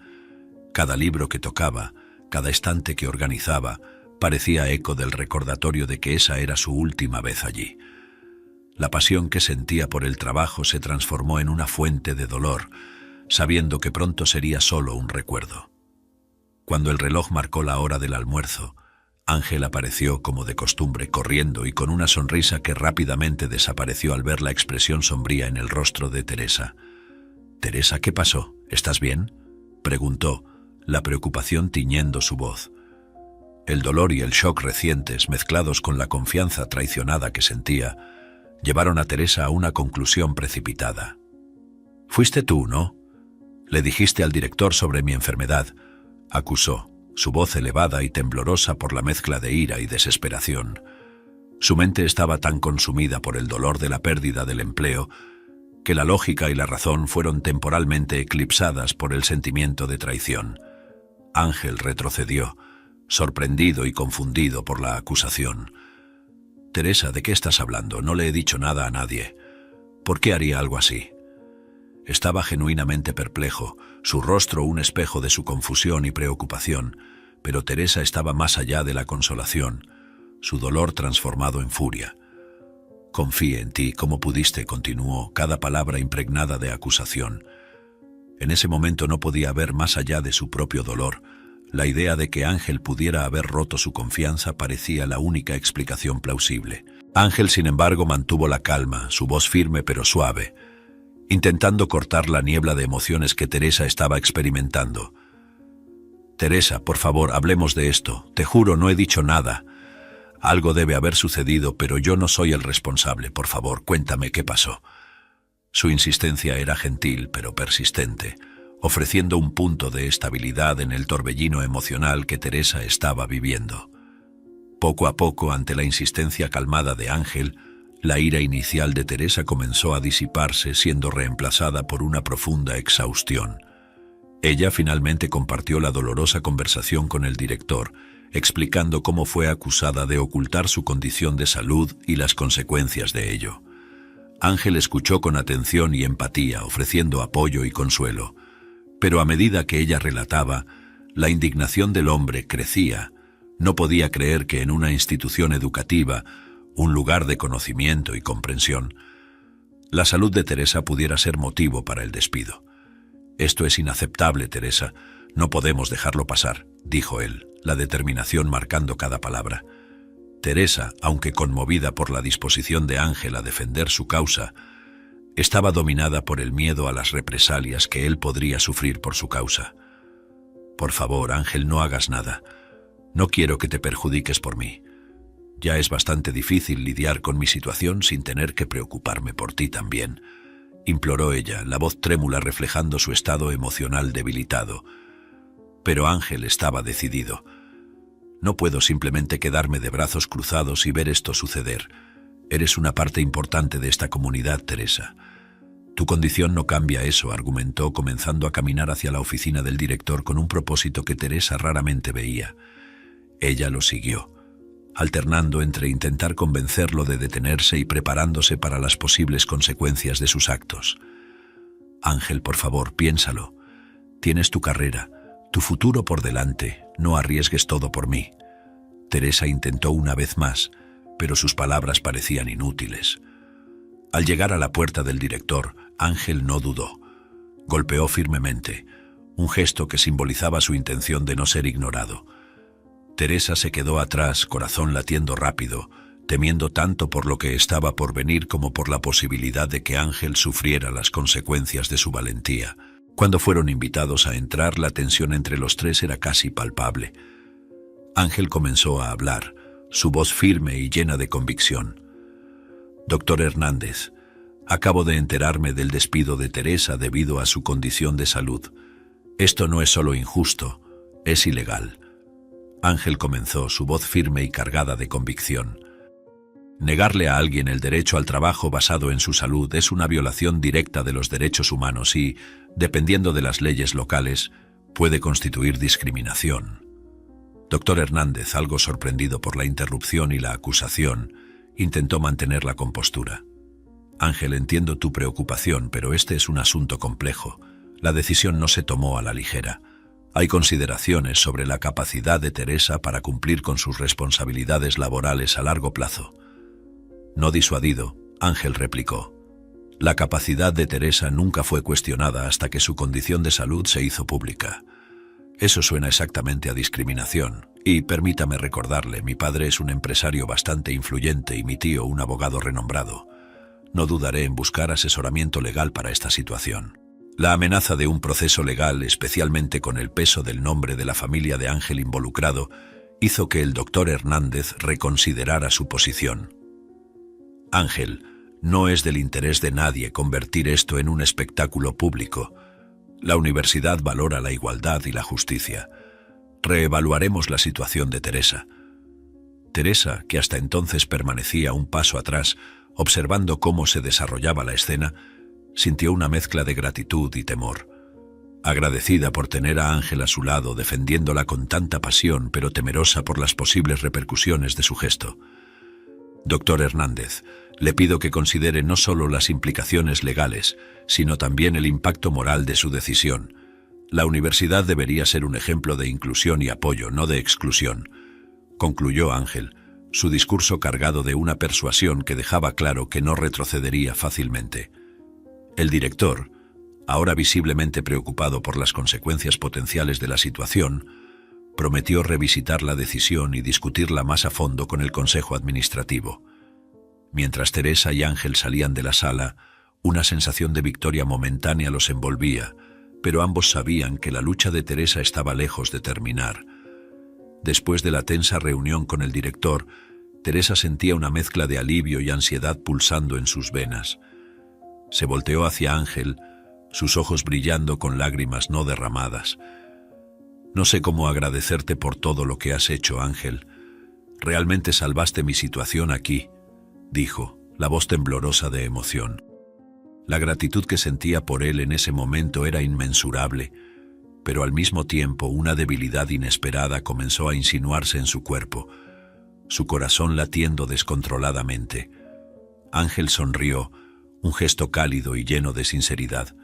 Cada libro que tocaba, cada estante que organizaba, parecía eco del recordatorio de que esa era su última vez allí. La pasión que sentía por el trabajo se transformó en una fuente de dolor, sabiendo que pronto sería solo un recuerdo. Cuando el reloj marcó la hora del almuerzo, Ángel apareció como de costumbre, corriendo y con una sonrisa que rápidamente desapareció al ver la expresión sombría en el rostro de Teresa. «Teresa, ¿qué pasó?», ¿Estás bien?, preguntó, la preocupación tiñendo su voz. El dolor y el shock recientes, mezclados con la confianza traicionada que sentía, llevaron a Teresa a una conclusión precipitada. «Fuiste tú, ¿no? Le dijiste al director sobre mi enfermedad», acusó, su voz elevada y temblorosa por la mezcla de ira y desesperación. Su mente estaba tan consumida por el dolor de la pérdida del empleo que la lógica y la razón fueron temporalmente eclipsadas por el sentimiento de traición. Ángel retrocedió, sorprendido y confundido por la acusación. «Teresa, ¿de qué estás hablando? No le he dicho nada a nadie. ¿Por qué haría algo así?». Estaba genuinamente perplejo, su rostro un espejo de su confusión y preocupación, pero Teresa estaba más allá de la consolación, su dolor transformado en furia. «Confíe en ti, ¿cómo pudiste?», continuó, cada palabra impregnada de acusación. En ese momento no podía ver más allá de su propio dolor. La idea de que Ángel pudiera haber roto su confianza parecía la única explicación plausible. Ángel, sin embargo, mantuvo la calma, su voz firme pero suave, intentando cortar la niebla de emociones que Teresa estaba experimentando. «Teresa, por favor, hablemos de esto. Te juro, no he dicho nada. Algo debe haber sucedido, pero yo no soy el responsable. Por favor, cuéntame qué pasó». Su insistencia era gentil, pero persistente, ofreciendo un punto de estabilidad en el torbellino emocional que Teresa estaba viviendo. Poco a poco, ante la insistencia calmada de Ángel, la ira inicial de Teresa comenzó a disiparse, siendo reemplazada por una profunda exhaustión. Ella finalmente compartió la dolorosa conversación con el director, explicando cómo fue acusada de ocultar su condición de salud y las consecuencias de ello. Ángel escuchó con atención y empatía, ofreciendo apoyo y consuelo. Pero a medida que ella relataba, la indignación del hombre crecía. No podía creer que en una institución educativa, un lugar de conocimiento y comprensión, la salud de Teresa pudiera ser motivo para el despido. «Esto es inaceptable, Teresa. No podemos dejarlo pasar», dijo él, la determinación marcando cada palabra. Teresa, aunque conmovida por la disposición de Ángel a defender su causa, estaba dominada por el miedo a las represalias que él podría sufrir por su causa. «Por favor, Ángel, no hagas nada. No quiero que te perjudiques por mí. Ya es bastante difícil lidiar con mi situación sin tener que preocuparme por ti también», imploró ella, la voz trémula reflejando su estado emocional debilitado. Pero Ángel estaba decidido. «No puedo simplemente quedarme de brazos cruzados y ver esto suceder. Eres una parte importante de esta comunidad, Teresa. Tu condición no cambia eso», argumentó, comenzando a caminar hacia la oficina del director con un propósito que Teresa raramente veía. Ella lo siguió, alternando entre intentar convencerlo de detenerse y preparándose para las posibles consecuencias de sus actos. «Ángel, por favor, piénsalo. Tienes tu carrera, tu futuro por delante. No arriesgues todo por mí». Teresa intentó una vez más, pero sus palabras parecían inútiles. Al llegar a la puerta del director, Ángel no dudó. Golpeó firmemente, un gesto que simbolizaba su intención de no ser ignorado. Teresa se quedó atrás, corazón latiendo rápido, temiendo tanto por lo que estaba por venir como por la posibilidad de que Ángel sufriera las consecuencias de su valentía. Cuando fueron invitados a entrar, la tensión entre los tres era casi palpable. Ángel comenzó a hablar, su voz firme y llena de convicción. «Doctor Hernández, acabo de enterarme del despido de Teresa debido a su condición de salud. Esto no es solo injusto, es ilegal». Ángel comenzó, su voz firme y cargada de convicción. «Negarle a alguien el derecho al trabajo basado en su salud es una violación directa de los derechos humanos y, dependiendo de las leyes locales, puede constituir discriminación». Doctor Hernández, algo sorprendido por la interrupción y la acusación, intentó mantener la compostura. «Ángel, entiendo tu preocupación, pero este es un asunto complejo. La decisión no se tomó a la ligera. Hay consideraciones sobre la capacidad de Teresa para cumplir con sus responsabilidades laborales a largo plazo». No disuadido, Ángel replicó: «La capacidad de Teresa nunca fue cuestionada hasta que su condición de salud se hizo pública. Eso suena exactamente a discriminación. Y permítame recordarle, mi padre es un empresario bastante influyente y mi tío un abogado renombrado. No dudaré en buscar asesoramiento legal para esta situación». La amenaza de un proceso legal, especialmente con el peso del nombre de la familia de Ángel involucrado, hizo que el doctor Hernández reconsiderara su posición. Ángel, no es del interés de nadie convertir esto en un espectáculo público. La universidad valora la igualdad y la justicia. Reevaluaremos la situación de Teresa. Teresa, que hasta entonces permanecía un paso atrás, observando cómo se desarrollaba la escena, sintió una mezcla de gratitud y temor. Agradecida por tener a Ángel a su lado, defendiéndola con tanta pasión, pero temerosa por las posibles repercusiones de su gesto. Doctor Hernández, le pido que considere no solo las implicaciones legales, sino también el impacto moral de su decisión. La universidad debería ser un ejemplo de inclusión y apoyo, no de exclusión, concluyó Ángel, su discurso cargado de una persuasión que dejaba claro que no retrocedería fácilmente. El director, ahora visiblemente preocupado por las consecuencias potenciales de la situación, prometió revisitar la decisión y discutirla más a fondo con el Consejo Administrativo. Mientras Teresa y Ángel salían de la sala, una sensación de victoria momentánea los envolvía, pero ambos sabían que la lucha de Teresa estaba lejos de terminar. Después de la tensa reunión con el director, Teresa sentía una mezcla de alivio y ansiedad pulsando en sus venas. Se volteó hacia Ángel, sus ojos brillando con lágrimas no derramadas. «No sé cómo agradecerte por todo lo que has hecho, Ángel. Realmente salvaste mi situación aquí», dijo, la voz temblorosa de emoción. La gratitud que sentía por él en ese momento era inmensurable, pero al mismo tiempo una debilidad inesperada comenzó a insinuarse en su cuerpo, su corazón latiendo descontroladamente. Ángel sonrió, un gesto cálido y lleno de sinceridad.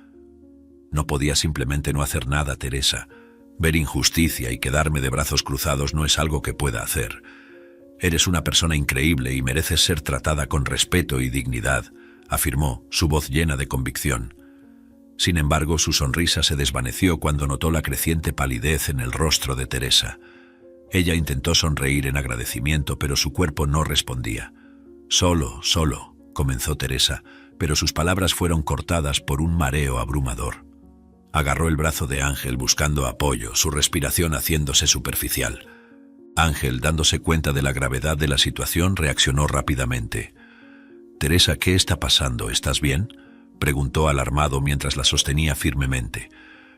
«No podía simplemente no hacer nada, Teresa. Ver injusticia y quedarme de brazos cruzados no es algo que pueda hacer. Eres una persona increíble y mereces ser tratada con respeto y dignidad», afirmó, su voz llena de convicción. Sin embargo, su sonrisa se desvaneció cuando notó la creciente palidez en el rostro de Teresa. Ella intentó sonreír en agradecimiento, pero su cuerpo no respondía. Solo, comenzó Teresa, pero sus palabras fueron cortadas por un mareo abrumador. Agarró el brazo de Ángel buscando apoyo, su respiración haciéndose superficial. Ángel, dándose cuenta de la gravedad de la situación, reaccionó rápidamente. «Teresa, ¿qué está pasando? ¿Estás bien?», preguntó alarmado mientras la sostenía firmemente.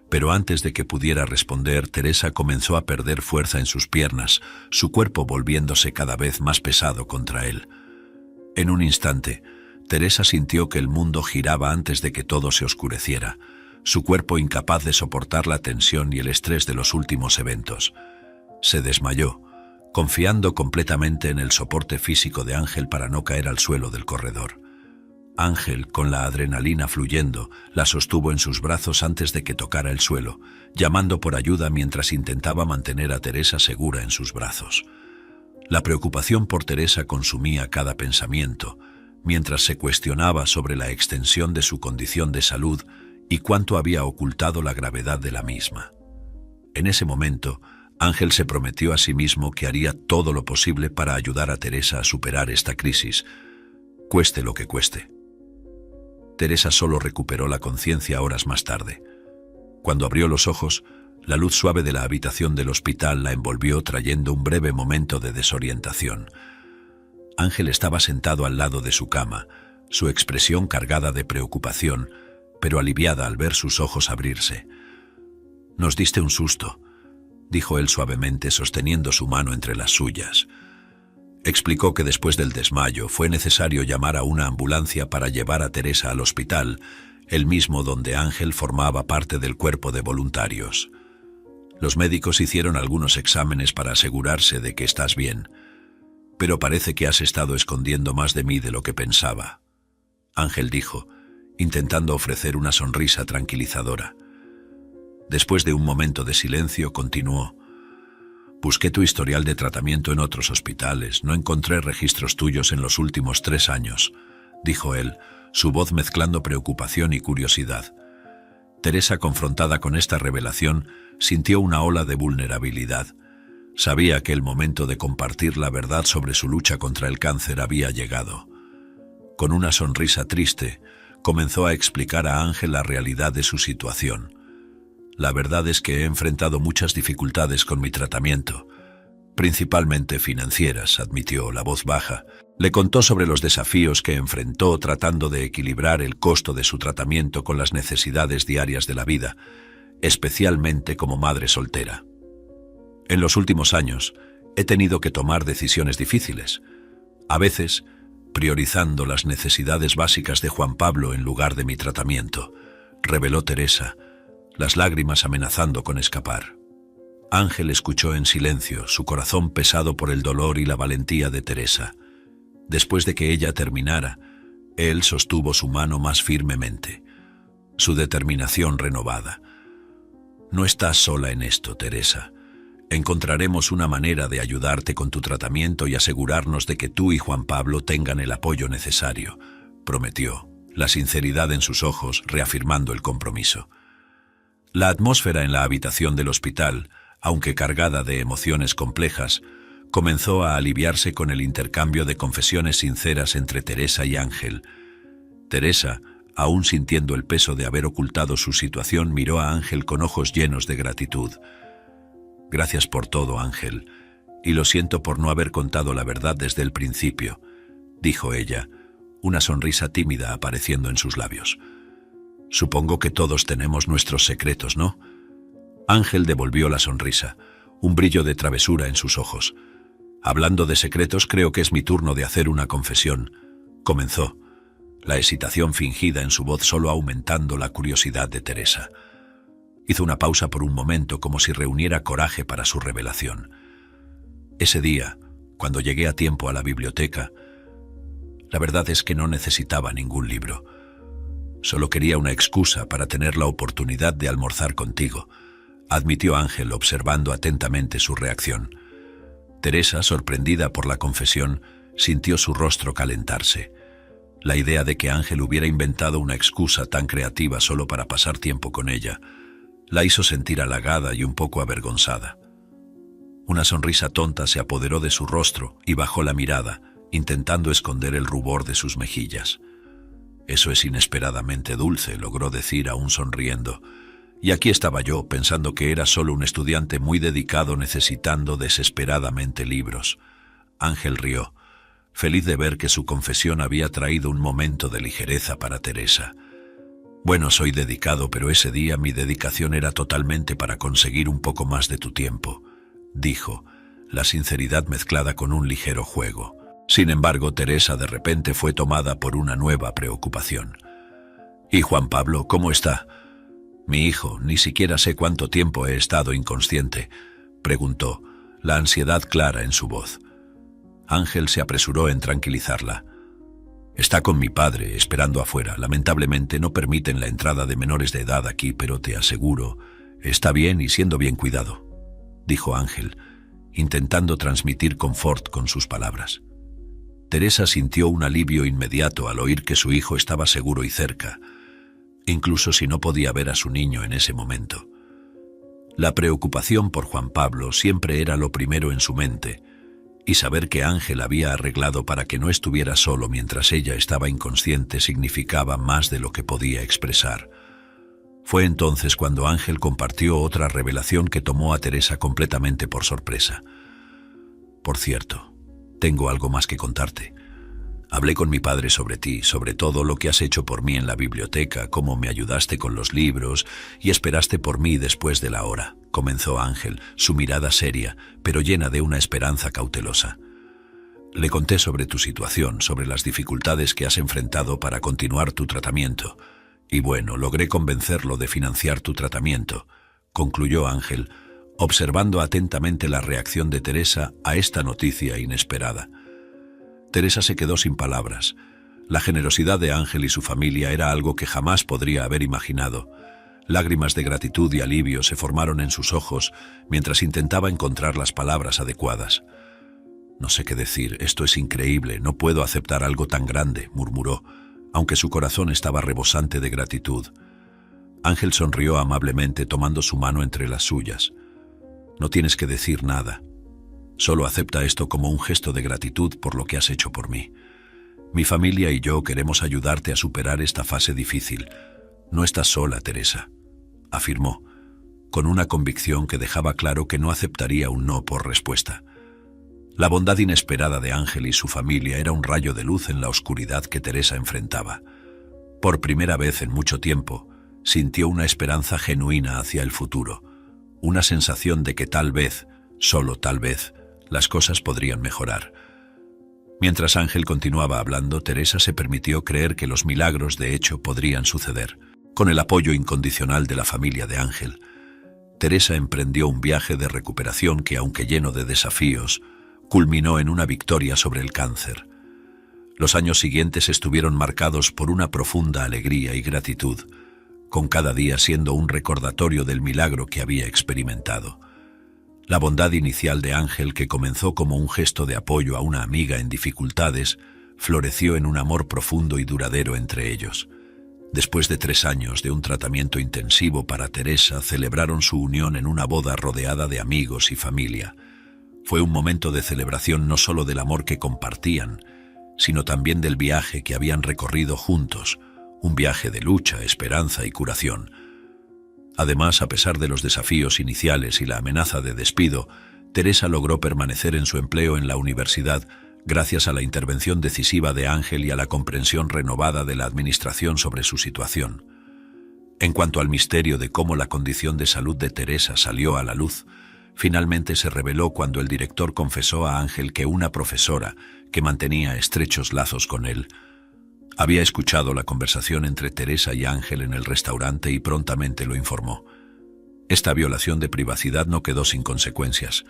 Pero antes de que pudiera responder, Teresa comenzó a perder fuerza en sus piernas, su cuerpo volviéndose cada vez más pesado contra él. En un instante, Teresa sintió que el mundo giraba antes de que todo se oscureciera, su cuerpo incapaz de soportar la tensión y el estrés de los últimos eventos. Se desmayó, confiando completamente en el soporte físico de Ángel para no caer al suelo del corredor. Ángel, con la adrenalina fluyendo, la sostuvo en sus brazos antes de que tocara el suelo, llamando por ayuda mientras intentaba mantener a Teresa segura en sus brazos. La preocupación por Teresa consumía cada pensamiento, mientras se cuestionaba sobre la extensión de su condición de salud y cuánto había ocultado la gravedad de la misma. En ese momento, Ángel se prometió a sí mismo que haría todo lo posible para ayudar a Teresa a superar esta crisis, cueste lo que cueste. Teresa solo recuperó la conciencia horas más tarde. Cuando abrió los ojos, la luz suave de la habitación del hospital la envolvió trayendo un breve momento de desorientación. Ángel estaba sentado al lado de su cama, su expresión cargada de preocupación, pero aliviada al ver sus ojos abrirse. «Nos diste un susto», dijo él suavemente sosteniendo su mano entre las suyas. Explicó que después del desmayo fue necesario llamar a una ambulancia para llevar a Teresa al hospital, el mismo donde Ángel formaba parte del cuerpo de voluntarios. «Los médicos hicieron algunos exámenes para asegurarse de que estás bien, pero parece que has estado escondiendo más de mí de lo que pensaba», Ángel dijo, intentando ofrecer una sonrisa tranquilizadora. Después de un momento de silencio, continuó. «Busqué tu historial de tratamiento en otros hospitales. No encontré registros tuyos en los últimos 3 años», dijo él, su voz mezclando preocupación y curiosidad. Teresa, confrontada con esta revelación, sintió una ola de vulnerabilidad. Sabía que el momento de compartir la verdad sobre su lucha contra el cáncer había llegado. Con una sonrisa triste, comenzó a explicar a Ángel la realidad de su situación. La verdad es que he enfrentado muchas dificultades con mi tratamiento, principalmente financieras, admitió la voz baja. Le contó sobre los desafíos que enfrentó tratando de equilibrar el costo de su tratamiento con las necesidades diarias de la vida, especialmente como madre soltera. En los últimos años, he tenido que tomar decisiones difíciles, a veces priorizando las necesidades básicas de Juan Pablo en lugar de mi tratamiento, reveló Teresa, las lágrimas amenazando con escapar. Ángel escuchó en silencio, su corazón pesado por el dolor y la valentía de Teresa. Después de que ella terminara, él sostuvo su mano más firmemente, su determinación renovada. No estás sola en esto, Teresa. Encontraremos una manera de ayudarte con tu tratamiento y asegurarnos de que tú y Juan Pablo tengan el apoyo necesario, prometió, la sinceridad en sus ojos reafirmando el compromiso. La atmósfera en la habitación del hospital, aunque cargada de emociones complejas, comenzó a aliviarse con el intercambio de confesiones sinceras entre Teresa y Ángel. Teresa, aún sintiendo el peso de haber ocultado su situación, miró a Ángel con ojos llenos de gratitud. Gracias por todo, Ángel, y lo siento por no haber contado la verdad desde el principio, dijo ella, una sonrisa tímida apareciendo en sus labios. Supongo que todos tenemos nuestros secretos, ¿no? Ángel devolvió la sonrisa, un brillo de travesura en sus ojos. Hablando de secretos, creo que es mi turno de hacer una confesión, comenzó, la hesitación fingida en su voz solo aumentando la curiosidad de Teresa. Hizo una pausa por un momento como si reuniera coraje para su revelación. Ese día, cuando llegué a tiempo a la biblioteca, la verdad es que no necesitaba ningún libro. Solo quería una excusa para tener la oportunidad de almorzar contigo, admitió Ángel observando atentamente su reacción. Teresa, sorprendida por la confesión, sintió su rostro calentarse. La idea de que Ángel hubiera inventado una excusa tan creativa solo para pasar tiempo con ella la hizo sentir halagada y un poco avergonzada. Una sonrisa tonta se apoderó de su rostro y bajó la mirada, intentando esconder el rubor de sus mejillas. Eso es inesperadamente dulce, logró decir aún sonriendo. Y aquí estaba yo, pensando que era solo un estudiante muy dedicado necesitando desesperadamente libros. Ángel rió, feliz de ver que su confesión había traído un momento de ligereza para Teresa. Bueno, soy dedicado, pero ese día mi dedicación era totalmente para conseguir un poco más de tu tiempo, dijo, la sinceridad mezclada con un ligero juego. Sin embargo, Teresa de repente fue tomada por una nueva preocupación. ¿Y Juan Pablo, cómo está? Mi hijo, ni siquiera sé cuánto tiempo he estado inconsciente, preguntó, la ansiedad clara en su voz. Ángel se apresuró en tranquilizarla. Está con mi padre, esperando afuera. Lamentablemente no permiten la entrada de menores de edad aquí, pero te aseguro, está bien y siendo bien cuidado, dijo Ángel, intentando transmitir confort con sus palabras. Teresa sintió un alivio inmediato al oír que su hijo estaba seguro y cerca, incluso si no podía ver a su niño en ese momento. La preocupación por Juan Pablo siempre era lo primero en su mente, y saber que Ángel había arreglado para que no estuviera solo mientras ella estaba inconsciente significaba más de lo que podía expresar. Fue entonces cuando Ángel compartió otra revelación que tomó a Teresa completamente por sorpresa. Por cierto, tengo algo más que contarte. Hablé con mi padre sobre ti, sobre todo lo que has hecho por mí en la biblioteca, cómo me ayudaste con los libros y esperaste por mí después de la hora, comenzó Ángel, su mirada seria, pero llena de una esperanza cautelosa. Le conté sobre tu situación, sobre las dificultades que has enfrentado para continuar tu tratamiento, y bueno, logré convencerlo de financiar tu tratamiento, concluyó Ángel, observando atentamente la reacción de Teresa a esta noticia inesperada. Teresa se quedó sin palabras. La generosidad de Ángel y su familia era algo que jamás podría haber imaginado. Lágrimas de gratitud y alivio se formaron en sus ojos mientras intentaba encontrar las palabras adecuadas. No sé qué decir, esto es increíble, no puedo aceptar algo tan grande, murmuró, aunque su corazón estaba rebosante de gratitud. Ángel sonrió amablemente tomando su mano entre las suyas. No tienes que decir nada. Solo acepta esto como un gesto de gratitud por lo que has hecho por mí. Mi familia y yo queremos ayudarte a superar esta fase difícil. No estás sola, Teresa, afirmó, con una convicción que dejaba claro que no aceptaría un no por respuesta. La bondad inesperada de Ángel y su familia era un rayo de luz en la oscuridad que Teresa enfrentaba. Por primera vez en mucho tiempo, sintió una esperanza genuina hacia el futuro, una sensación de que tal vez, solo tal vez, las cosas podrían mejorar. Mientras Ángel continuaba hablando, Teresa se permitió creer que los milagros de hecho podrían suceder. Con el apoyo incondicional de la familia de Ángel, Teresa emprendió un viaje de recuperación que, aunque lleno de desafíos, culminó en una victoria sobre el cáncer. Los años siguientes estuvieron marcados por una profunda alegría y gratitud, con cada día siendo un recordatorio del milagro que había experimentado. La bondad inicial de Ángel, que comenzó como un gesto de apoyo a una amiga en dificultades, floreció en un amor profundo y duradero entre ellos. Después de 3 años de un tratamiento intensivo para Teresa, celebraron su unión en una boda rodeada de amigos y familia. Fue un momento de celebración no solo del amor que compartían, sino también del viaje que habían recorrido juntos, un viaje de lucha, esperanza y curación. Además, a pesar de los desafíos iniciales y la amenaza de despido, Teresa logró permanecer en su empleo en la universidad gracias a la intervención decisiva de Ángel y a la comprensión renovada de la administración sobre su situación. En cuanto al misterio de cómo la condición de salud de Teresa salió a la luz, finalmente se reveló cuando el director confesó a Ángel que una profesora, que mantenía estrechos lazos con él, había escuchado la conversación entre Teresa y Ángel en el restaurante y prontamente lo informó. Esta violación de privacidad no quedó sin consecuencias.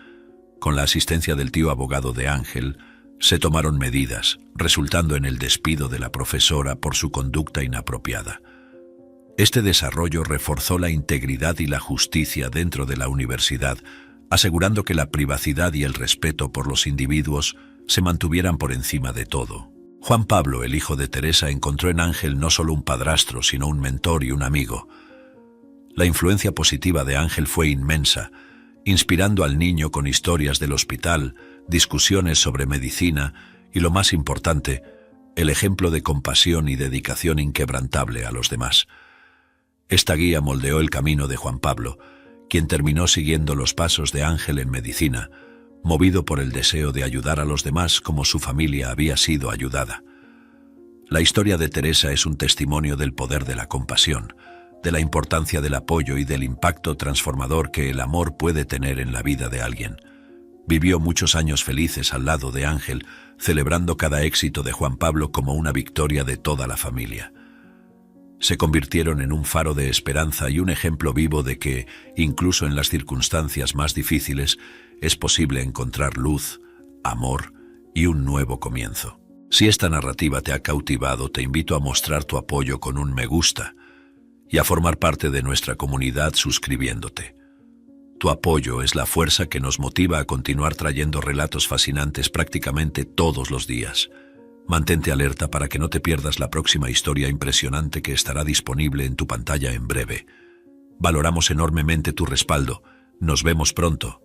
Con la asistencia del tío abogado de Ángel, se tomaron medidas, resultando en el despido de la profesora por su conducta inapropiada. Este desarrollo reforzó la integridad y la justicia dentro de la universidad, asegurando que la privacidad y el respeto por los individuos se mantuvieran por encima de todo. Juan Pablo, el hijo de Teresa, encontró en Ángel no solo un padrastro, sino un mentor y un amigo. La influencia positiva de Ángel fue inmensa, inspirando al niño con historias del hospital, discusiones sobre medicina y, lo más importante, el ejemplo de compasión y dedicación inquebrantable a los demás. Esta guía moldeó el camino de Juan Pablo, quien terminó siguiendo los pasos de Ángel en medicina, movido por el deseo de ayudar a los demás como su familia había sido ayudada. La historia de Teresa es un testimonio del poder de la compasión, de la importancia del apoyo y del impacto transformador que el amor puede tener en la vida de alguien. Vivió muchos años felices al lado de Ángel, celebrando cada éxito de Juan Pablo como una victoria de toda la familia. Se convirtieron en un faro de esperanza y un ejemplo vivo de que, incluso en las circunstancias más difíciles, es posible encontrar luz, amor y un nuevo comienzo. Si esta narrativa te ha cautivado, te invito a mostrar tu apoyo con un me gusta y a formar parte de nuestra comunidad suscribiéndote. Tu apoyo es la fuerza que nos motiva a continuar trayendo relatos fascinantes prácticamente todos los días. Mantente alerta para que no te pierdas la próxima historia impresionante que estará disponible en tu pantalla en breve. Valoramos enormemente tu respaldo. Nos vemos pronto.